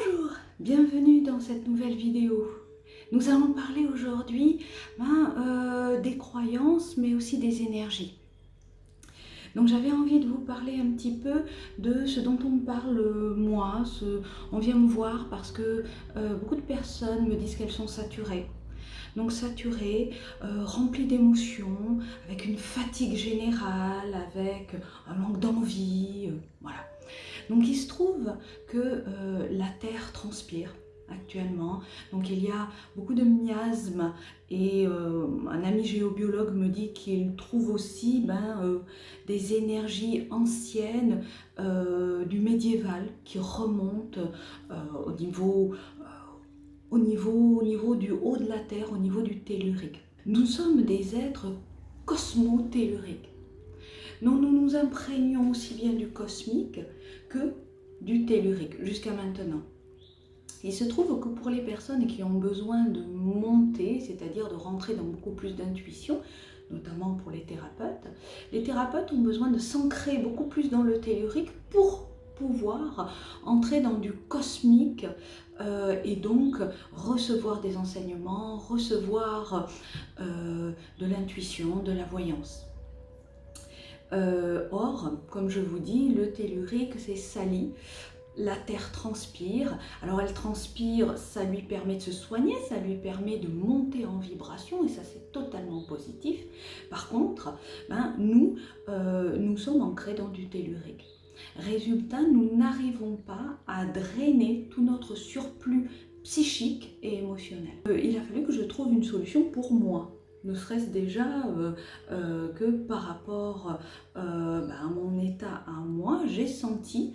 Bonjour, bienvenue dans cette nouvelle vidéo. Nous allons parler aujourd'hui des croyances mais aussi des énergies. Donc j'avais envie de vous parler un petit peu de ce dont on me parle moi, on vient me voir parce que beaucoup de personnes me disent qu'elles sont saturées. Donc saturées, remplies d'émotions, avec une fatigue générale, avec un manque d'envie, voilà. Donc il se trouve que la Terre transpire actuellement, donc il y a beaucoup de miasmes et un ami géobiologue me dit qu'il trouve aussi des énergies anciennes du médiéval qui remontent au niveau du haut de la Terre, au niveau du tellurique. Nous sommes des êtres cosmotelluriques. Donc nous nous imprégnons aussi bien du cosmique que du tellurique jusqu'à maintenant. Il se trouve que pour les personnes qui ont besoin de monter, c'est-à-dire de rentrer dans beaucoup plus d'intuition, notamment pour les thérapeutes ont besoin de s'ancrer beaucoup plus dans le tellurique pour pouvoir entrer dans du cosmique et donc recevoir des enseignements, recevoir de l'intuition, de la voyance. Or, comme je vous dis, le tellurique c'est sali, la terre transpire, alors elle transpire, ça lui permet de se soigner, ça lui permet de monter en vibration et ça c'est totalement positif. Par contre, nous sommes ancrés dans du tellurique. Résultat, nous n'arrivons pas à drainer tout notre surplus psychique et émotionnel. Il a fallu que je trouve une solution pour moi. Ne serait-ce déjà que par rapport à mon état à moi, j'ai senti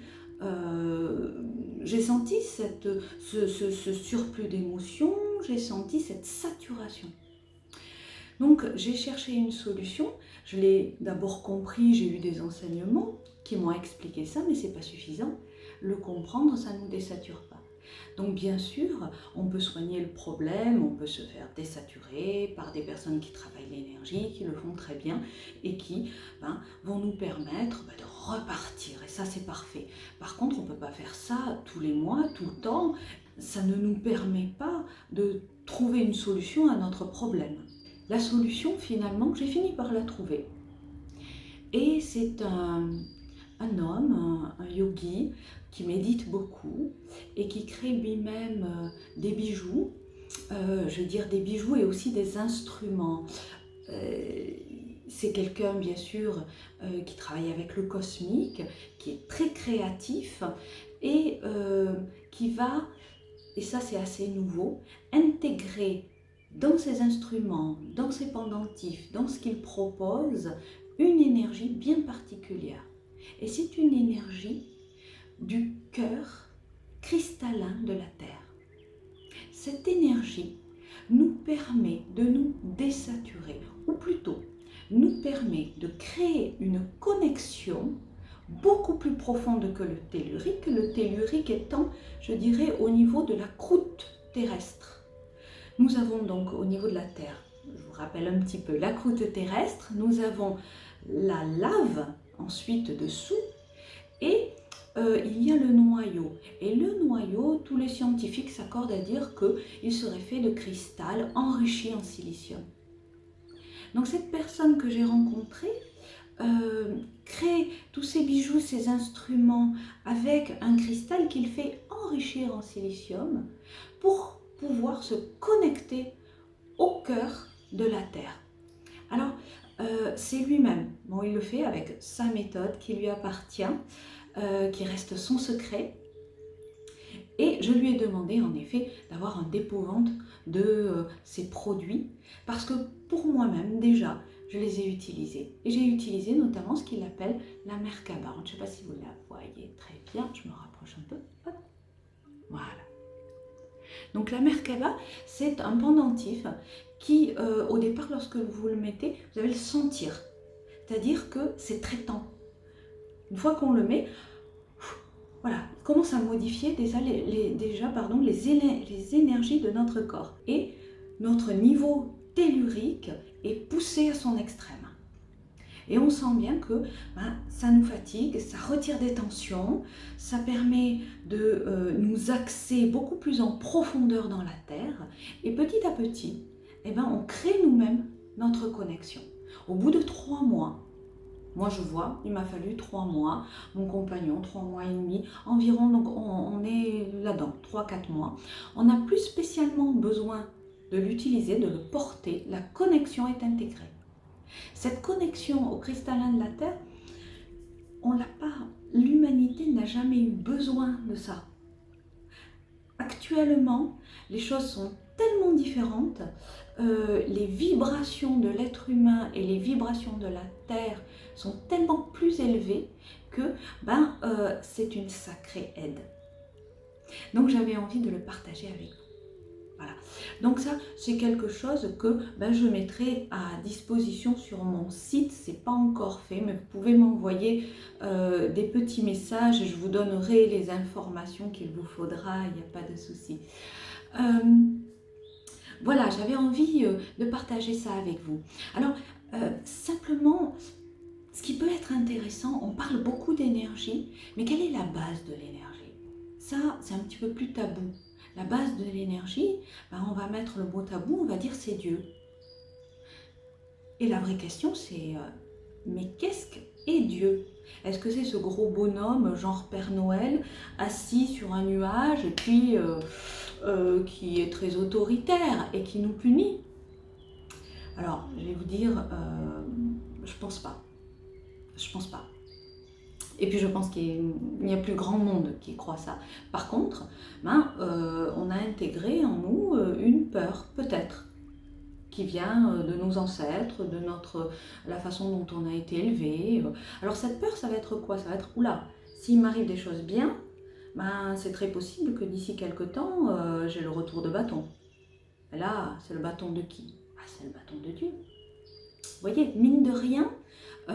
ce surplus d'émotions, j'ai senti cette saturation. Donc j'ai cherché une solution, je l'ai d'abord compris, j'ai eu des enseignements qui m'ont expliqué ça, mais c'est pas suffisant. Le comprendre, ça ne nous désature pas. Donc bien sûr, on peut soigner le problème, on peut se faire désaturer par des personnes qui travaillent l'énergie, qui le font très bien et qui vont nous permettre de repartir. Et ça, c'est parfait. Par contre, on ne peut pas faire ça tous les mois, tout le temps. Ça ne nous permet pas de trouver une solution à notre problème. La solution, finalement, j'ai fini par la trouver. Et c'est un homme, un yogi, qui médite beaucoup et qui crée lui-même des bijoux, je veux dire des bijoux et aussi des instruments. C'est quelqu'un bien sûr qui travaille avec le cosmique, qui est très créatif et qui va, et ça c'est assez nouveau, intégrer dans ses instruments, dans ses pendentifs, dans ce qu'il propose, une énergie bien particulière. Et c'est une énergie du cœur cristallin de la Terre. Cette énergie nous permet de nous désaturer, ou plutôt nous permet de créer une connexion beaucoup plus profonde que le tellurique étant, je dirais, au niveau de la croûte terrestre. Nous avons donc au niveau de la Terre, je vous rappelle un petit peu, la croûte terrestre, nous avons la lave ensuite dessous et il y a le noyau. Et le noyau, tous les scientifiques s'accordent à dire qu'il serait fait de cristal enrichi en silicium. Donc cette personne que j'ai rencontrée crée tous ces bijoux, ces instruments avec un cristal qu'il fait enrichir en silicium pour pouvoir se connecter au cœur de la Terre. Alors, c'est lui-même. Bon, il le fait avec sa méthode qui lui appartient, qui reste son secret. Et je lui ai demandé en effet d'avoir un dépôt-vente de ces produits parce que pour moi-même déjà, je les ai utilisés. Et j'ai utilisé notamment ce qu'il appelle la Merkaba. Je ne sais pas si vous la voyez très bien, je me rapproche un peu. Hop. Voilà. Donc la Merkaba, c'est un pendentif qui, au départ, lorsque vous le mettez, vous allez le sentir. C'est-à-dire que c'est traitant. Une fois qu'on le met, voilà, il commence à modifier les énergies de notre corps. Et notre niveau tellurique est poussé à son extrême. Et on sent bien que ça nous fatigue, ça retire des tensions, ça permet de nous axer beaucoup plus en profondeur dans la terre. Et petit à petit, on crée nous-mêmes notre connexion. Au bout de 3 mois, moi je vois, il m'a fallu 3 mois, mon compagnon 3 mois et demi, environ, donc on est là-dedans, 3-4 mois. On n'a plus spécialement besoin de l'utiliser, de le porter, la connexion est intégrée. Cette connexion au cristallin de la Terre, on l'a pas, l'humanité n'a jamais eu besoin de ça. Actuellement, les choses sont tellement différentes, les vibrations de l'être humain et les vibrations de la Terre sont tellement plus élevées que c'est une sacrée aide. Donc j'avais envie de le partager avec vous. Voilà. Donc ça, c'est quelque chose que je mettrai à disposition sur mon site. C'est pas encore fait, mais vous pouvez m'envoyer des petits messages et je vous donnerai les informations qu'il vous faudra, il n'y a pas de souci. Voilà, j'avais envie de partager ça avec vous. Alors, simplement, ce qui peut être intéressant, on parle beaucoup d'énergie, mais quelle est la base de l'énergie? Ça, c'est un petit peu plus tabou. La base de l'énergie, on va mettre le mot tabou, on va dire c'est Dieu. Et la vraie question c'est, mais qu'est-ce qu'est Dieu? Est-ce que c'est ce gros bonhomme, genre Père Noël, assis sur un nuage et puis qui est très autoritaire et qui nous punit? Alors, je vais vous dire, je pense pas. Je pense pas. Et puis je pense qu'il n'y a plus grand monde qui croit ça. Par contre, on a intégré en nous une peur, peut-être, qui vient de nos ancêtres, de la façon dont on a été élevé. Alors cette peur, ça va être quoi? Ça va être, oula, s'il m'arrive des choses bien, c'est très possible que d'ici quelque temps, j'ai le retour de bâton. Et là, c'est le bâton de qui? C'est le bâton de Dieu. Vous voyez, mine de rien, on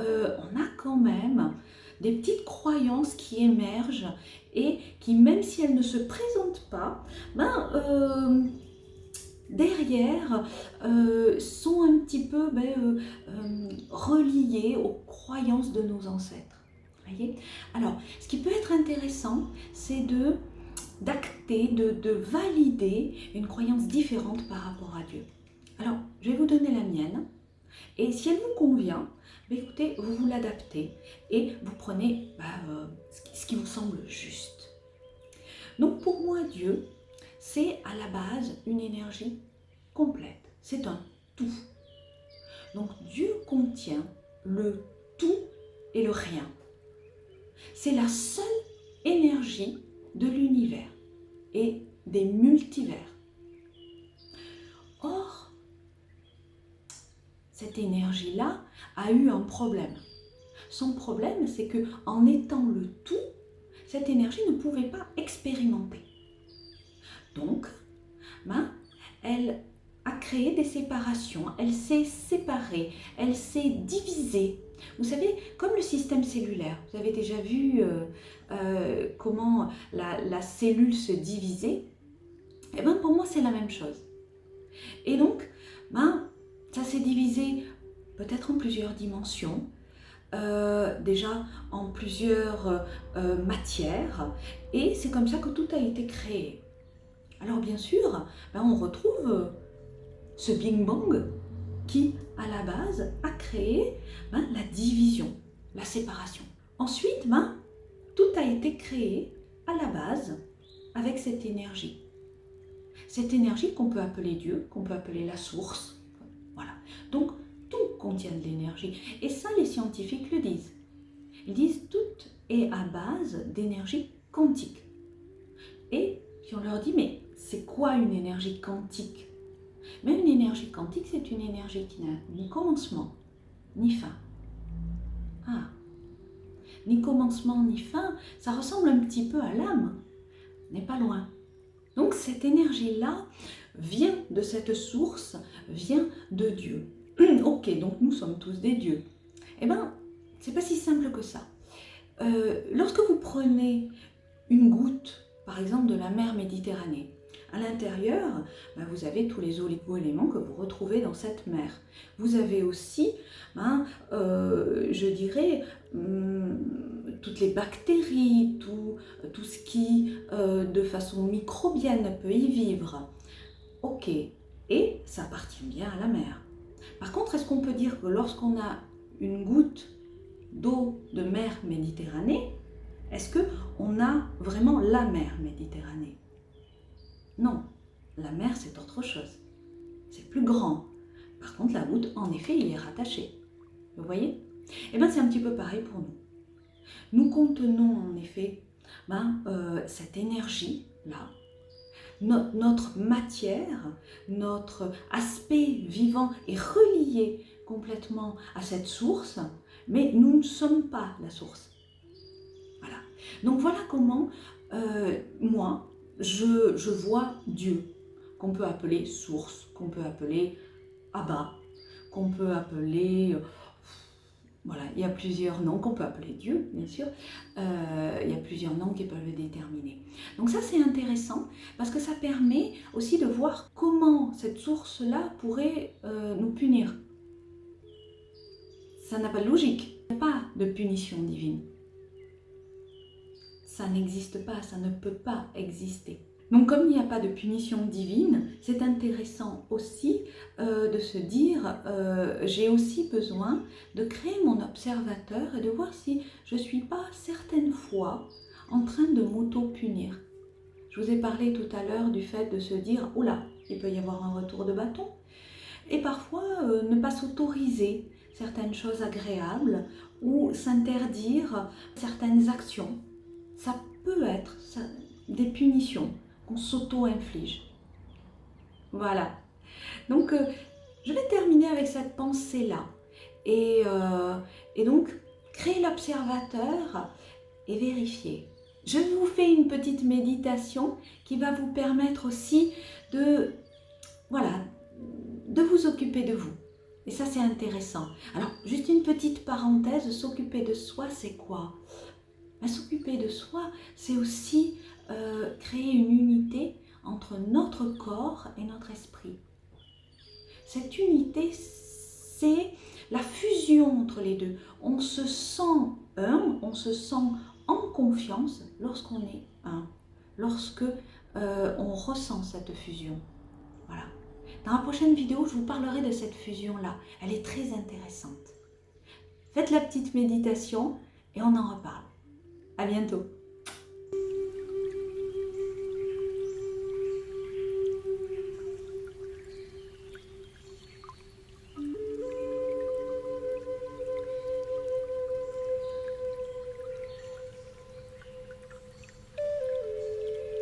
a quand même des petites croyances qui émergent et qui, même si elles ne se présentent pas, derrière sont un petit peu reliées aux croyances de nos ancêtres. Voyez. Alors, ce qui peut être intéressant, c'est d'acter, de valider une croyance différente par rapport à Dieu. Alors, je vais vous donner la mienne. Et si elle vous convient, écoutez, vous l'adaptez et vous prenez ce qui vous semble juste. Donc pour moi, Dieu, c'est à la base une énergie complète. C'est un tout. Donc Dieu contient le tout et le rien. C'est la seule énergie de l'univers et des multivers. Or, cette énergie-là a eu un problème. Son problème, c'est que en étant le tout, cette énergie ne pouvait pas expérimenter. Donc, elle a créé des séparations, elle s'est séparée, elle s'est divisée. Vous savez, comme le système cellulaire, vous avez déjà vu comment la cellule se divisait? Eh bien, pour moi, c'est la même chose. Et donc, ça s'est divisé peut-être en plusieurs dimensions, déjà en plusieurs matières, et c'est comme ça que tout a été créé. Alors bien sûr, on retrouve ce Big Bang qui, à la base, a créé la division, la séparation. Ensuite, tout a été créé à la base avec cette énergie. Cette énergie qu'on peut appeler Dieu, qu'on peut appeler la source. Voilà. Donc, tout contient de l'énergie. Et ça, les scientifiques le disent. Ils disent tout est à base d'énergie quantique. Et si on leur dit, mais c'est quoi une énergie quantique? Mais une énergie quantique, c'est une énergie qui n'a ni commencement, ni fin. Ni commencement, ni fin, ça ressemble un petit peu à l'âme. On n'est pas loin. Donc cette énergie-là vient de cette source, vient de Dieu. Ok, donc nous sommes tous des dieux. Eh bien, c'est pas si simple que ça. Lorsque vous prenez une goutte par exemple, de la mer Méditerranée. À l'intérieur, vous avez tous les oligo-éléments que vous retrouvez dans cette mer. Vous avez aussi, je dirais, toutes les bactéries, tout ce qui, de façon microbienne, peut y vivre. Ok, et ça appartient bien à la mer. Par contre, est-ce qu'on peut dire que lorsqu'on a une goutte d'eau de mer Méditerranée, est-ce qu'on a vraiment la mer Méditerranée? Non, la mer c'est autre chose, c'est plus grand. Par contre la goutte, en effet, il est rattaché. Vous voyez? Eh bien c'est un petit peu pareil pour nous. Nous contenons en effet cette énergie-là, notre matière, notre aspect vivant est relié complètement à cette source, mais nous ne sommes pas la source. Voilà. Donc voilà comment moi, je vois Dieu, qu'on peut appeler source, qu'on peut appeler Abba, qu'on peut appeler... voilà, il y a plusieurs noms qu'on peut appeler Dieu, bien sûr. Il y a plusieurs noms qui peuvent le déterminer. Donc ça, c'est intéressant parce que ça permet aussi de voir comment cette source-là pourrait nous punir. Ça n'a pas de logique. Il n'y a pas de punition divine. Ça n'existe pas, ça ne peut pas exister. Donc comme il n'y a pas de punition divine, c'est intéressant aussi de se dire j'ai aussi besoin de créer mon observateur et de voir si je ne suis pas certaines fois en train de m'auto-punir. Je vous ai parlé tout à l'heure du fait de se dire « Oula, il peut y avoir un retour de bâton » et parfois ne pas s'autoriser certaines choses agréables ou s'interdire certaines actions. Ça peut être des punitions qu'on s'auto-inflige. Voilà. Donc, je vais terminer avec cette pensée-là. Et donc, créer l'observateur et vérifier. Je vous fais une petite méditation qui va vous permettre aussi de vous occuper de vous. Et ça, c'est intéressant. Alors, juste une petite parenthèse, s'occuper de soi, c'est quoi? S'occuper de soi, c'est aussi créer une unité entre notre corps et notre esprit. Cette unité, c'est la fusion entre les deux. On se sent un, on se sent en confiance lorsqu'on est un, lorsque on ressent cette fusion. Voilà. Dans la prochaine vidéo, je vous parlerai de cette fusion-là. Elle est très intéressante. Faites la petite méditation et on en reparle. À bientôt.